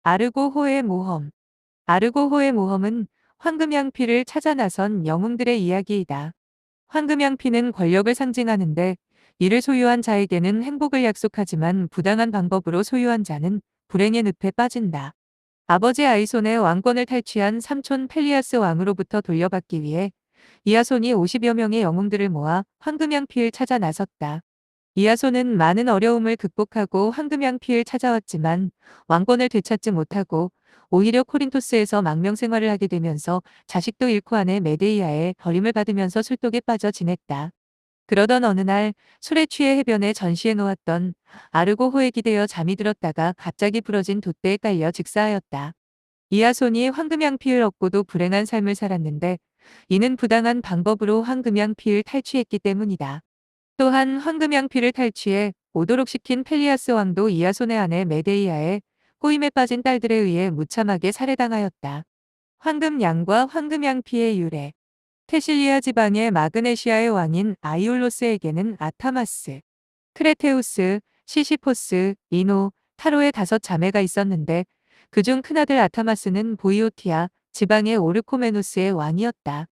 아르고호의 모험. 아르고호의 모험은 황금양피를 찾아 나선 영웅들의 이야기이다. 황금양피는 권력을 상징하는데 이를 소유한 자에게는 행복을 약속하지만 부당한 방법으로 소유한 자는 불행의 늪에 빠진다. 아버지 아이손의 왕권을 탈취한 삼촌 펠리아스 왕으로부터 돌려받기 위해 이아손이 50여 명의 영웅들을 모아 황금양피를 찾아 나섰다. 이아손은 많은 어려움을 극복하고 황금양피를 찾아왔지만 왕권을 되찾지 못하고 오히려 코린토스에서 망명생활을 하게 되면서 자식도 잃고 아내 메데이아의 버림을 받으면서 술독에 빠져 지냈다. 그러던 어느 날 술에 취해 해변에 전시해 놓았던 아르고호에 기대어 잠이 들었다가 갑자기 부러진 돛대에 깔려 즉사하였다. 이아손이 황금양피를 얻고도 불행한 삶을 살았는데 이는 부당한 방법으로 황금양피를 탈취했기 때문이다. 또한 황금양피를 탈취해 오도록 시킨 펠리아스 왕도 이아손의 아내 메데이아의 꼬임에 빠진 딸들에 의해 무참하게 살해당하였다. 황금양과 황금양피의 유래. 테실리아 지방의 마그네시아의 왕인 아이올로스에게는 아타마스, 크레테우스, 시시포스, 이노, 타로의 5자매가 있었는데 그중 큰아들 아타마스는 보이오티아 지방의 오르코메노스의 왕이었다.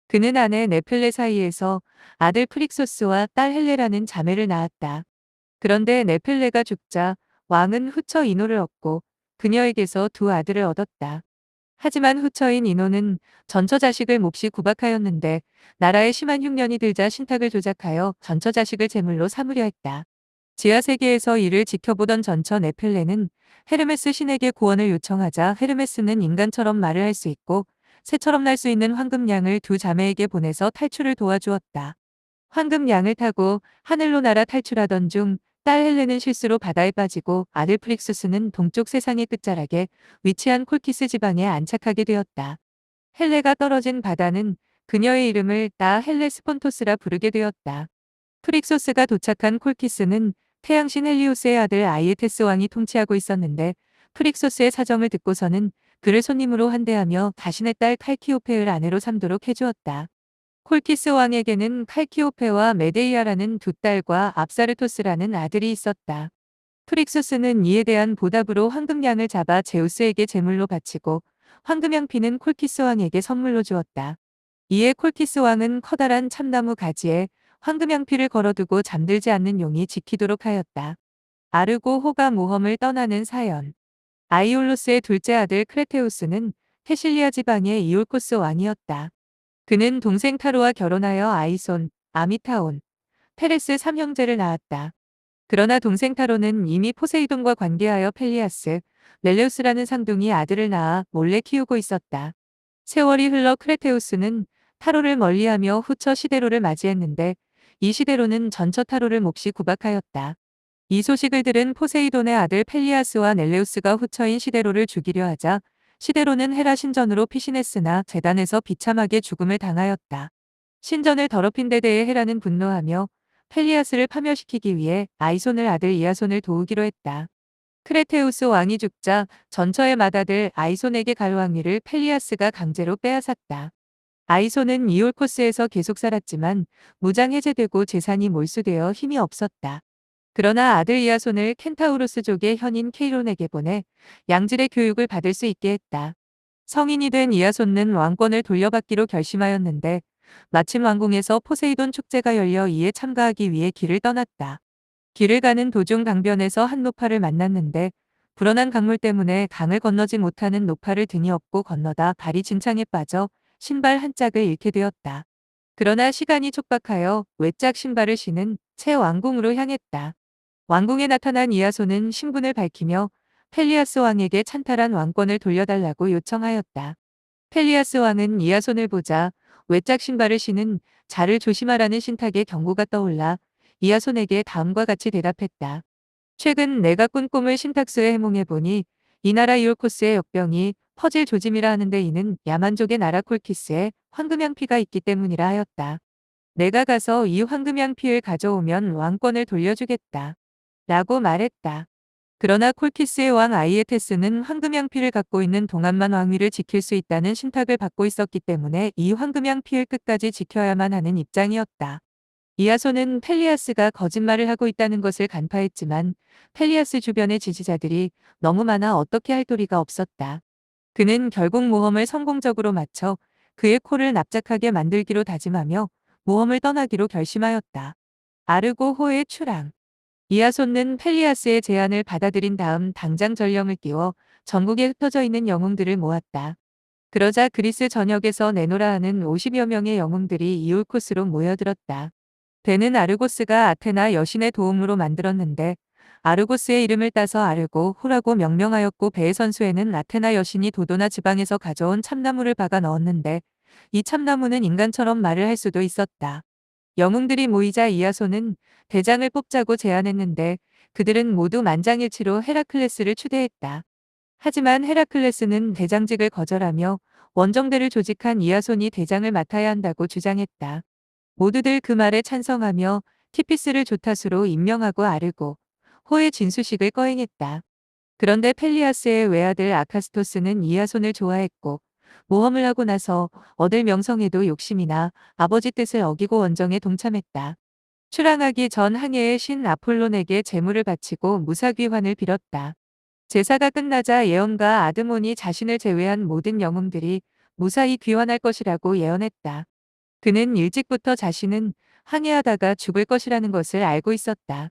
그는 아내 네플레 사이에서 아들 프릭소스와 딸 헬레라는 자매를 낳았다. 그런데 네플레가 죽자 왕은 후처 이노를 얻고 그녀에게서 2아들을 얻었다. 하지만 후처인 이노는 전처 자식을 몹시 구박하였는데 나라에 심한 흉년이 들자 신탁을 조작하여 전처 자식을 제물로 삼으려 했다. 지하 세계에서 이를 지켜보던 전처 네플레는 헤르메스 신에게 구원을 요청하자 헤르메스는 인간처럼 말을 할 수 있고 새처럼 날 수 있는 황금양을 2자매에게 보내서 탈출을 도와주었다. 황금양을 타고 하늘로 날아 탈출하던 중 딸 헬레는 실수로 바다에 빠지고 아들 프릭수스는 동쪽 세상의 끝자락에 위치한 콜키스 지방에 안착하게 되었다. 헬레가 떨어진 바다는 그녀의 이름을 따 헬레스폰토스라 부르게 되었다. 프릭소스가 도착한 콜키스는 태양신 헬리오스의 아들 아이에테스 왕이 통치하고 있었는데 프릭소스의 사정을 듣고서는 그를 손님으로 환대하며 자신의 딸 칼키오페를 아내로 삼도록 해주었다. 콜키스 왕에게는 칼키오페와 메데이아라는 2딸과 압사르토스라는 아들이 있었다. 프릭소스는 이에 대한 보답으로 황금양을 잡아 제우스에게 제물로 바치고 황금양피는 콜키스 왕에게 선물로 주었다. 이에 콜키스 왕은 커다란 참나무 가지에 황금양피를 걸어두고 잠들지 않는 용이 지키도록 하였다. 아르고 호가 모험을 떠나는 사연. 아이올로스의 둘째 아들 크레테우스는 테실리아 지방의 이올코스 왕이었다. 그는 동생 타로와 결혼하여 아이손, 아미타온, 페레스 3형제를 낳았다. 그러나 동생 타로는 이미 포세이돈과 관계하여 펠리아스, 멜레우스라는 상둥이 아들을 낳아 몰래 키우고 있었다. 세월이 흘러 크레테우스는 타로를 멀리하며 후처 시데로를 맞이했는데 이 시데로는 전처 타로를 몹시 구박하였다. 이 소식을 들은 포세이돈의 아들 펠리아스와 넬레우스가 후처인 시데로를 죽이려 하자 시데로는 헤라 신전으로 피신했으나 재단에서 비참하게 죽음을 당하였다. 신전을 더럽힌 데 대해 헤라는 분노하며 펠리아스를 파멸시키기 위해 아이손을 아들 이아손을 도우기로 했다. 크레테우스 왕이 죽자 전처의 맏아들 아이손에게 갈 왕위를 펠리아스가 강제로 빼앗았다. 아이손은 이올코스에서 계속 살았지만 무장 해제되고 재산이 몰수되어 힘이 없었다. 그러나 아들 이아손을 켄타우로스족의 현인 케이론에게 보내 양질의 교육을 받을 수 있게 했다. 성인이 된 이아손은 왕권을 돌려받기로 결심하였는데 마침 왕궁에서 포세이돈 축제가 열려 이에 참가하기 위해 길을 떠났다. 길을 가는 도중 강변에서 한 노파를 만났는데 불어난 강물 때문에 강을 건너지 못하는 노파를 등이 업고 건너다 발이 진창에 빠져 신발 한 짝을 잃게 되었다. 그러나 시간이 촉박하여 외짝 신발을 신은 채 왕궁으로 향했다. 왕궁에 나타난 이아손은 신분을 밝히며 펠리아스 왕에게 찬탈한 왕권을 돌려달라고 요청하였다. 펠리아스 왕은 이아손을 보자 외짝 신발을 신은 자를 조심하라는 신탁의 경고가 떠올라 이아손에게 다음과 같이 대답했다. 최근 내가 꾼 꿈을 신탁수에 해몽해보니 이 나라 이올코스의 역병이 퍼질 조짐이라 하는데 이는 야만족의 나라 콜키스에 황금양피가 있기 때문이라 하였다. 내가 가서 이 황금양피를 가져오면 왕권을 돌려주겠다. 라고 말했다. 그러나 콜키스의 왕 아이에테스는 황금양피를 갖고 있는 동안만 왕위를 지킬 수 있다는 신탁을 받고 있었기 때문에 이 황금양피를 끝까지 지켜야만 하는 입장이었다. 이아손은 펠리아스가 거짓말을 하고 있다는 것을 간파했지만 펠리아스 주변의 지지자들이 너무 많아 어떻게 할 도리가 없었다. 그는 결국 모험을 성공적으로 마쳐 그의 코를 납작하게 만들기로 다짐하며 모험을 떠나기로 결심하였다. 아르고호의 출항. 이아손은 펠리아스의 제안을 받아들인 다음 당장 전령을 띄워 전국에 흩어져 있는 영웅들을 모았다. 그러자 그리스 전역에서 내노라 하는 50여 명의 영웅들이 이올코스로 모여들었다. 배는 아르고스가 아테나 여신의 도움으로 만들었는데 아르고스의 이름을 따서 아르고호라고 명명하였고 배의 선수에는 아테나 여신이 도도나 지방에서 가져온 참나무를 박아 넣었는데 이 참나무는 인간처럼 말을 할 수도 있었다. 영웅들이 모이자 이아손은 대장을 뽑자고 제안했는데 그들은 모두 만장일치로 헤라클레스를 추대했다. 하지만 헤라클레스는 대장직을 거절하며 원정대를 조직한 이아손이 대장을 맡아야 한다고 주장했다. 모두들 그 말에 찬성하며 티피스를 조타수로 임명하고 아르고 호의 진수식을 거행했다. 그런데 펠리아스의 외아들 아카스토스는 이아손을 좋아했고 모험을 하고 나서 얻을 명성에도 욕심이나 아버지 뜻을 어기고 원정에 동참했다. 출항하기 전 항해의 신 아폴론에게 제물을 바치고 무사귀환을 빌었다. 제사가 끝나자 예언가 아드몬이 자신을 제외한 모든 영웅들이 무사히 귀환할 것이라고 예언했다. 그는 일찍부터 자신은 항해하다가 죽을 것이라는 것을 알고 있었다.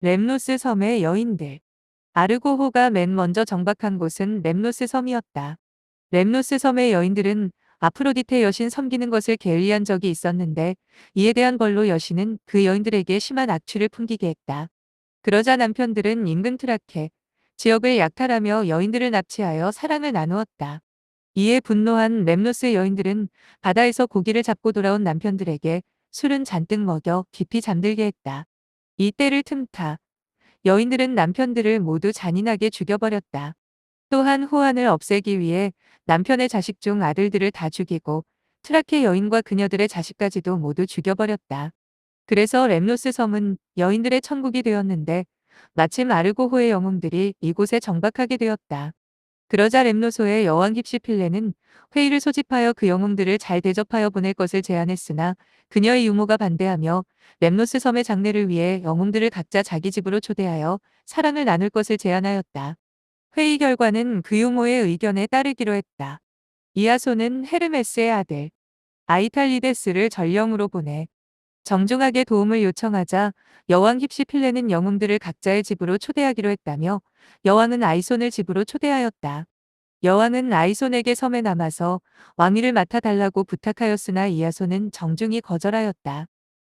렘노스 섬의 여인들. 아르고호가 맨 먼저 정박한 곳은 렘노스 섬이었다. 렘노스 섬의 여인들은 아프로디테 여신 섬기는 것을 게을리한 적이 있었는데 이에 대한 벌로 여신은 그 여인들에게 심한 악취를 풍기게 했다. 그러자 남편들은 인근 트라케 지역을 약탈하며 여인들을 납치하여 사랑을 나누었다. 이에 분노한 렘노스 여인들은 바다에서 고기를 잡고 돌아온 남편들에게 술은 잔뜩 먹여 깊이 잠들게 했다. 이때를 틈타 여인들은 남편들을 모두 잔인하게 죽여버렸다. 또한 호환을 없애기 위해 남편의 자식 중 아들들을 다 죽이고 트라케 여인과 그녀들의 자식까지도 모두 죽여버렸다. 그래서 렘노스 섬은 여인들의 천국이 되었는데 마침 아르고호의 영웅들이 이곳에 정박하게 되었다. 그러자 렘노소의 여왕 힙시필레는 회의를 소집하여 그 영웅들을 잘 대접하여 보낼 것을 제안했으나 그녀의 유모가 반대하며 렘노스 섬의 장례를 위해 영웅들을 각자 자기 집으로 초대하여 사랑을 나눌 것을 제안하였다. 회의 결과는 그 유모의 의견에 따르기로 했다. 이아소는 헤르메스의 아들 아이탈리데스를 전령으로 보내 정중하게 도움을 요청하자 여왕 힙시필레는 영웅들을 각자의 집으로 초대하기로 했다며 여왕은 아이손을 집으로 초대하였다. 여왕은 아이손에게 섬에 남아서 왕위를 맡아달라고 부탁하였으나 이아손은 정중히 거절하였다.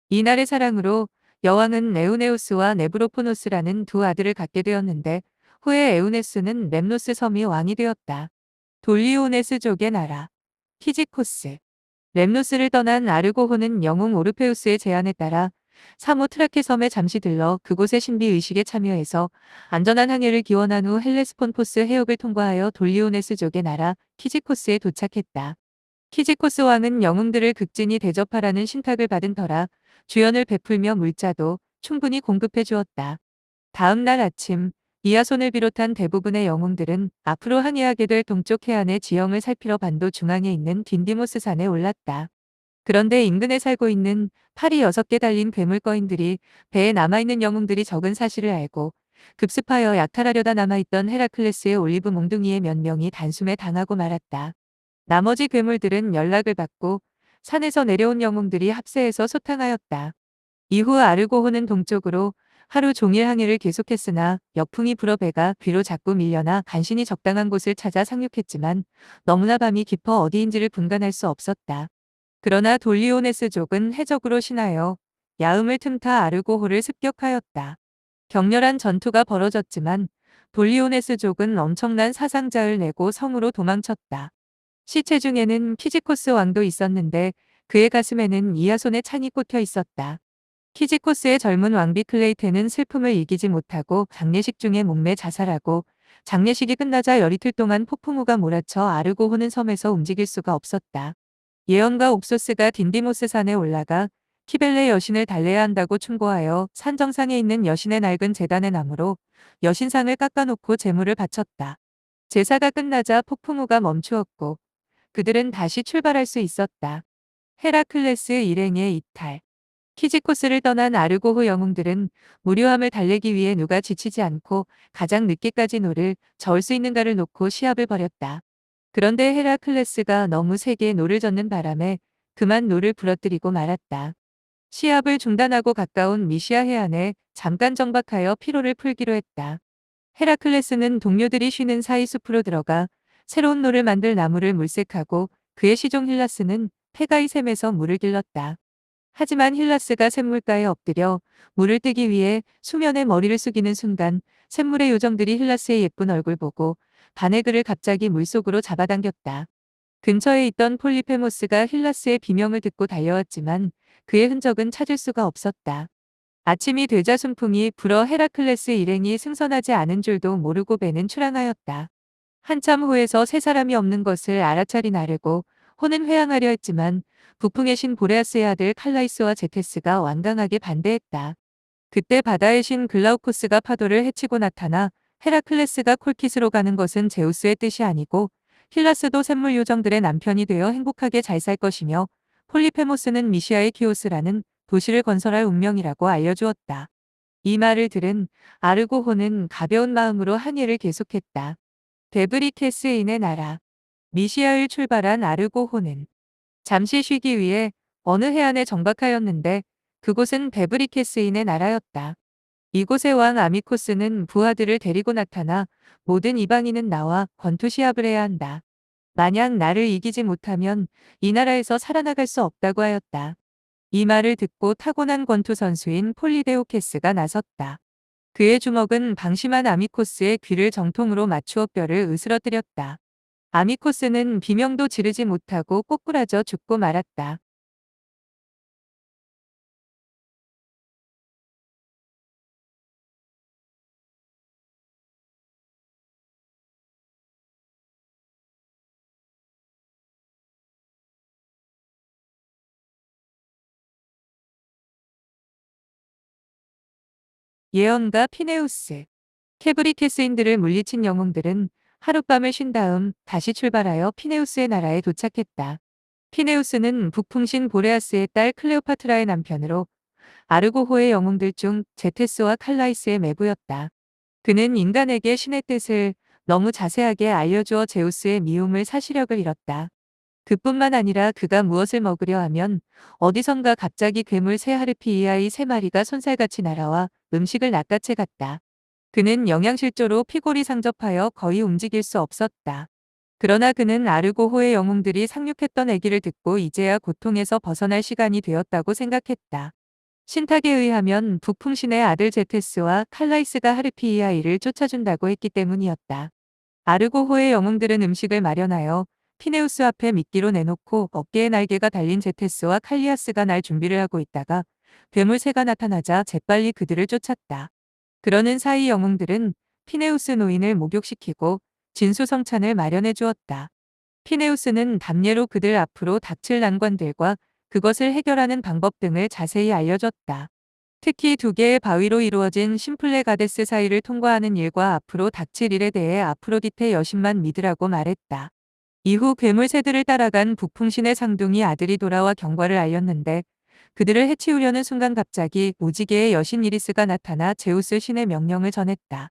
이날의 사랑으로 여왕은 에우네우스와 네브로포노스라는 두 아들을 갖게 되었는데 후에 에우네스는 렘노스 섬이 왕이 되었다. 돌리오네스족의 나라 키지코스 렘노스를 떠난 아르고호는 영웅 오르페우스의 제안에 따라 사모트라케 섬에 잠시 들러 그곳의 신비의식에 참여해서 안전한 항해를 기원한 후 헬레스폰포스 해역을 통과하여 돌리오네스족의 나라 키지코스에 도착했다. 키지코스 왕은 영웅들을 극진히 대접하라는 신탁을 받은 터라 주연을 베풀며 물자도 충분히 공급해 주었다. 다음 날 아침 이아손을 비롯한 대부분의 영웅들은 앞으로 항해하게 될 동쪽 해안의 지형을 살피러 반도 중앙에 있는 딘디모스 산에 올랐다. 그런데 인근에 살고 있는 팔이 6개 달린 괴물거인들이 배에 남아있는 영웅들이 적은 사실을 알고 급습하여 약탈하려다 남아있던 헤라클레스의 올리브 몽둥이의 몇 명이 단숨에 당하고 말았다. 나머지 괴물들은 연락을 받고 산에서 내려온 영웅들이 합세해서 소탕하였다. 이후 아르고호는 동쪽으로 하루 종일 항해를 계속했으나 역풍이 불어 배가 뒤로 자꾸 밀려나 간신히 적당한 곳을 찾아 상륙했지만 너무나 밤이 깊어 어디인지를 분간할 수 없었다. 그러나 돌리오네스족은 해적으로 신하여 야음을 틈타 아르고호를 습격하였다. 격렬한 전투가 벌어졌지만 돌리오네스족은 엄청난 사상자를 내고 성으로 도망쳤다. 시체 중에는 키지코스 왕도 있었는데 그의 가슴에는 이아손의 창이 꽂혀 있었다. 키지코스의 젊은 왕비 클레이테는 슬픔을 이기지 못하고 장례식 중에 목매 자살하고 장례식이 끝나자 열 이틀 동안 폭풍우가 몰아쳐 아르고호는 섬에서 움직일 수가 없었다. 예언가 옥소스가 딘디모스 산에 올라가 키벨레 여신을 달래야 한다고 충고하여 산 정상에 있는 여신의 낡은 제단의 나무로 여신상을 깎아놓고 제물을 바쳤다. 제사가 끝나자 폭풍우가 멈추었고 그들은 다시 출발할 수 있었다. 헤라클레스 일행의 이탈. 키지코스를 떠난 아르고호 영웅들은 무료함을 달래기 위해 누가 지치지 않고 가장 늦게까지 노를 저을 수 있는가를 놓고 시합을 벌였다. 그런데 헤라클레스가 너무 세게 노를 젓는 바람에 그만 노를 부러뜨리고 말았다. 시합을 중단하고 가까운 미시아 해안에 잠깐 정박하여 피로를 풀기로 했다. 헤라클레스는 동료들이 쉬는 사이 숲으로 들어가 새로운 노를 만들 나무를 물색하고 그의 시종 힐라스는 페가이 샘에서 물을 길렀다. 하지만 힐라스가 샘물가에 엎드려 물을 뜨기 위해 수면에 머리를 숙이는 순간 샘물의 요정들이 힐라스의 예쁜 얼굴 보고 반의 그를 갑자기 물속으로 잡아당겼다. 근처에 있던 폴리페모스가 힐라스의 비명을 듣고 달려왔지만 그의 흔적은 찾을 수가 없었다. 아침이 되자 순풍이 불어 헤라클레스 일행이 승선하지 않은 줄도 모르고 배는 출항하였다. 한참 후에서 세 사람이 없는 것을 알아차린 아르고 호는 회항하려 했지만 북풍의 신 보레아스의 아들 칼라이스와 제테스가 완강하게 반대했다. 그때 바다의 신 글라우코스가 파도를 헤치고 나타나 헤라클레스가 콜키스로 가는 것은 제우스의 뜻이 아니고 힐라스도 샘물 요정들의 남편이 되어 행복하게 잘 살 것이며 폴리페모스는 미시아의 키오스라는 도시를 건설할 운명이라고 알려주었다. 이 말을 들은 아르고호는 가벼운 마음으로 항해를 계속했다. 데브리케스인의 나라. 미시아를 출발한 아르고호는 잠시 쉬기 위해 어느 해안에 정박하였는데 그곳은 데브리케스인의 나라였다. 이곳의 왕 아미코스는 부하들을 데리고 나타나 모든 이방인은 나와 권투 시합을 해야 한다. 만약 나를 이기지 못하면 이 나라에서 살아나갈 수 없다고 하였다. 이 말을 듣고 타고난 권투 선수인 폴리데오케스가 나섰다. 그의 주먹은 방심한 아미코스의 귀를 정통으로 맞추어 뼈를 으스러뜨렸다. 아미코스는 비명도 지르지 못하고 꼬꾸라져 죽고 말았다. 예언가 피네우스. 케브리테스인들을 물리친 영웅들은 하룻밤을 쉰 다음 다시 출발하여 피네우스의 나라에 도착했다. 피네우스는 북풍신 보레아스의 딸 클레오파트라의 남편으로 아르고호의 영웅들 중 제테스와 칼라이스의 매부였다. 그는 인간에게 신의 뜻을 너무 자세하게 알려주어 제우스의 미움을 사시력을 잃었다. 그뿐만 아니라 그가 무엇을 먹으려 하면 어디선가 갑자기 괴물 새 하르피이아의 세 마리가 손살같이 날아와 음식을 낚아채 갔다. 그는 영양실조로 피골이 상접하여 거의 움직일 수 없었다. 그러나 그는 아르고호의 영웅들이 상륙했던 얘기를 듣고 이제야 고통에서 벗어날 시간이 되었다고 생각했다. 신탁에 의하면 북풍신의 아들 제테스와 칼라이스가 하르피이아이를 쫓아준다고 했기 때문이었다. 아르고호의 영웅들은 음식을 마련하여 피네우스 앞에 미끼로 내놓고 어깨에 날개가 달린 제테스와 칼리아스가 날 준비를 하고 있다가 괴물새가 나타나자 재빨리 그들을 쫓았다. 그러는 사이 영웅들은 피네우스 노인을 목욕시키고 진수성찬을 마련해 주었다. 피네우스는 담례로 그들 앞으로 닥칠 난관들과 그것을 해결하는 방법 등을 자세히 알려줬다. 특히 두 개의 바위로 이루어진 심플레 가데스 사이를 통과하는 일과 앞으로 닥칠 일에 대해 아프로디테 여신만 믿으라고 말했다. 이후 괴물 새들을 따라간 북풍신의 상둥이 아들이 돌아와 경과를 알렸는데 그들을 해치우려는 순간 갑자기 무지개의 여신 이리스가 나타나 제우스 신의 명령을 전했다.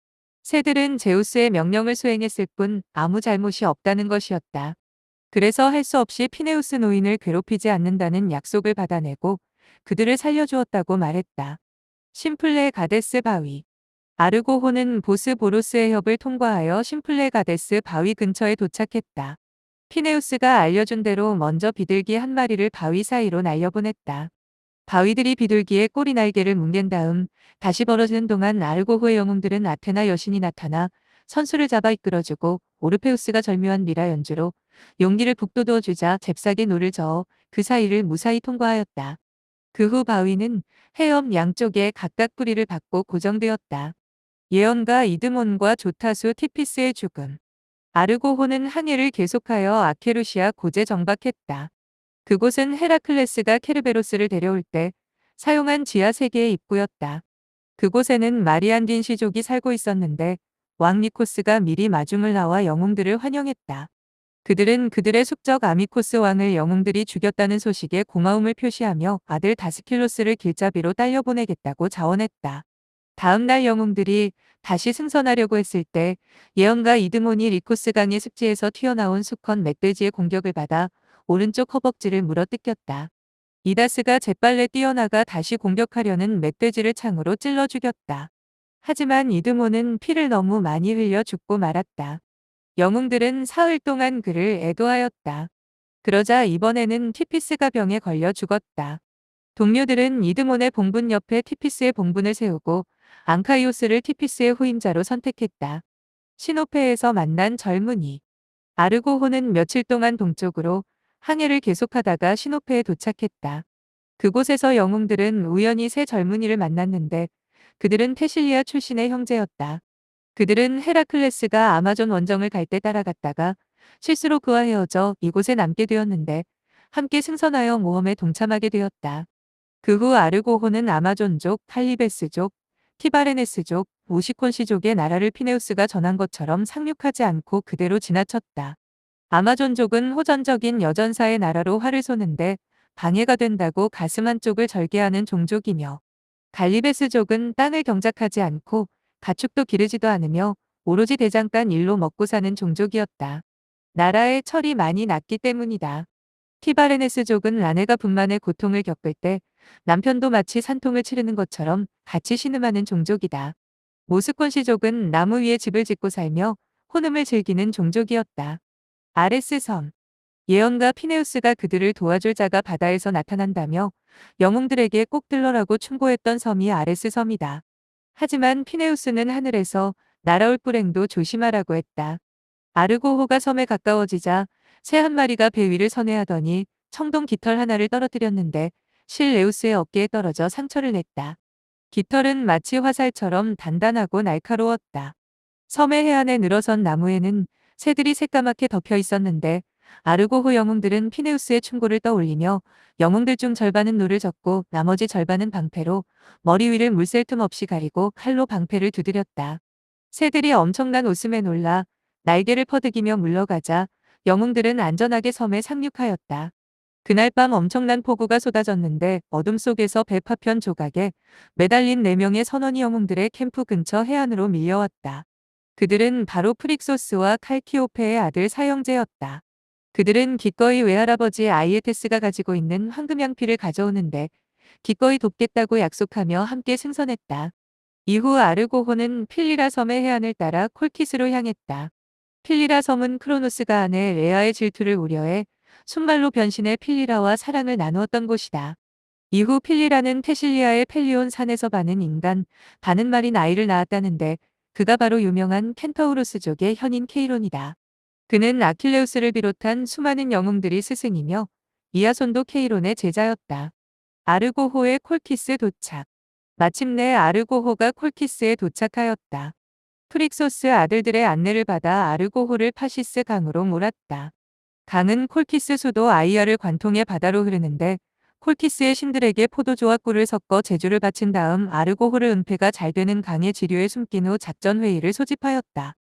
새들은 제우스의 명령을 수행했을 뿐 아무 잘못이 없다는 것이었다. 그래서 할 수 없이 피네우스 노인을 괴롭히지 않는다는 약속을 받아내고 그들을 살려주었다고 말했다. 심플레 가데스 바위. 아르고호는 보스보로스의 협을 통과하여 심플레 가데스 바위 근처에 도착했다. 피네우스가 알려준 대로 먼저 비둘기 한 마리를 바위 사이로 날려보냈다. 바위들이 비둘기의 꼬리 날개를 뭉갠 다음 다시 벌어지는 동안 아르고호의 영웅들은 아테나 여신이 나타나 선수를 잡아 이끌어주고 오르페우스가 절묘한 미라 연주로 용기를 북돋워 주자 잽싸게 노를 저어 그 사이를 무사히 통과하였다. 그 후 바위는 해엄 양쪽에 각각 뿌리를 박고 고정되었다. 예언가 이드몬과 조타수 티피스의 죽음. 아르고호는 항해를 계속하여 아케루시아 고제 정박했다. 그곳은 헤라클레스가 케르베로스를 데려올 때 사용한 지하 세계의 입구였다. 그곳에는 마리안딘 시족이 살고 있었는데 왕 니코스가 미리 마중을 나와 영웅들을 환영했다. 그들은 그들의 숙적 아미코스 왕을 영웅들이 죽였다는 소식에 고마움을 표시하며 아들 다스킬로스를 길잡이로 딸려보내겠다고 자원했다. 다음 날 영웅들이 다시 승선하려고 했을 때 예언가 이드몬이 리코스 강의 습지에서 튀어나온 수컷 멧돼지의 공격을 받아 오른쪽 허벅지를 물어뜯겼다. 이다스가 재빨래 뛰어나가 다시 공격하려는 멧돼지를 창으로 찔러 죽였다. 하지만 이드몬은 피를 너무 많이 흘려 죽고 말았다. 영웅들은 사흘 동안 그를 애도하였다. 그러자 이번에는 티피스가 병에 걸려 죽었다. 동료들은 이드몬의 봉분 옆에 티피스의 봉분을 세우고 앙카이오스를 티피스의 후임자로 선택했다. 시노페에서 만난 젊은이. 아르고호는 며칠 동안 동쪽으로 항해를 계속하다가 시노페에 도착했다. 그곳에서 영웅들은 우연히 세 젊은이를 만났는데 그들은 테실리아 출신의 형제였다. 그들은 헤라클레스가 아마존 원정을 갈 때 따라갔다가 실수로 그와 헤어져 이곳에 남게 되었는데 함께 승선하여 모험에 동참하게 되었다. 그 후 아르고호는 아마존족, 칼리베스족, 티바레네스족, 오시콘시족의 나라를 피네우스가 전한 것처럼 상륙하지 않고 그대로 지나쳤다. 아마존족은 호전적인 여전사의 나라로 활을 쏘는데 방해가 된다고 가슴 한쪽을 절개하는 종족이며 갈리베스족은 땅을 경작하지 않고 가축도 기르지도 않으며 오로지 대장간 일로 먹고 사는 종족이었다. 나라에 철이 많이 났기 때문이다. 티바레네스족은 아내가 분만의 고통을 겪을 때 남편도 마치 산통을 치르는 것처럼 같이 신음하는 종족이다. 모스콘시족은 나무 위에 집을 짓고 살며 혼음을 즐기는 종족이었다. 아레스 섬. 예언가 피네우스가 그들을 도와줄 자가 바다에서 나타난다며 영웅들에게 꼭 들러라고 충고했던 섬이 아레스 섬이다. 하지만 피네우스는 하늘에서 날아올 불행도 조심하라고 했다. 아르고호가 섬에 가까워지자 새 한 마리가 배 위를 선회하더니 청동 깃털 하나를 떨어뜨렸는데 실 레우스의 어깨에 떨어져 상처를 냈다. 깃털은 마치 화살처럼 단단하고 날카로웠다. 섬의 해안에 늘어선 나무에는 새들이 새까맣게 덮여 있었는데 아르고호 영웅들은 피네우스의 충고를 떠올리며 영웅들 중 절반은 노를 젓고 나머지 절반은 방패로 머리 위를 물샐 틈 없이 가리고 칼로 방패를 두드렸다. 새들이 엄청난 웃음에 놀라 날개를 퍼득이며 물러가자 영웅들은 안전하게 섬에 상륙하였다. 그날 밤 엄청난 폭우가 쏟아졌는데 어둠 속에서 배 파편 조각에 매달린 4명의 선원이 영웅들의 캠프 근처 해안으로 밀려왔다. 그들은 바로 프릭소스와 칼키오페의 아들 사형제였다. 그들은 기꺼이 외할아버지 아이에테스가 가지고 있는 황금양피를 가져오는데 기꺼이 돕겠다고 약속하며 함께 승선했다. 이후 아르고호는 필리라 섬의 해안을 따라 콜키스로 향했다. 필리라 섬은 크로노스가 아내 레아의 질투를 우려해 순말로 변신해 필리라와 사랑을 나누었던 곳이다. 이후 필리라는 테실리아의 펠리온 산에서 반은 인간, 반은 말인 아이를 낳았다는데 그가 바로 유명한 켄타우로스족의 현인 케이론이다. 그는 아킬레우스를 비롯한 수많은 영웅들이 스승이며 이아손도 케이론의 제자였다. 아르고호의 콜키스 도착. 마침내 아르고호가 콜키스에 도착하였다. 프릭소스 아들들의 안내를 받아 아르고호를 파시스 강으로 몰았다. 강은 콜키스 수도 아이아를 관통해 바다로 흐르는데 콜키스의 신들에게 포도주와 꿀을 섞어 제주를 바친 다음 아르고호를 은폐가 잘 되는 강의 지류에 숨긴 후 작전 회의를 소집하였다.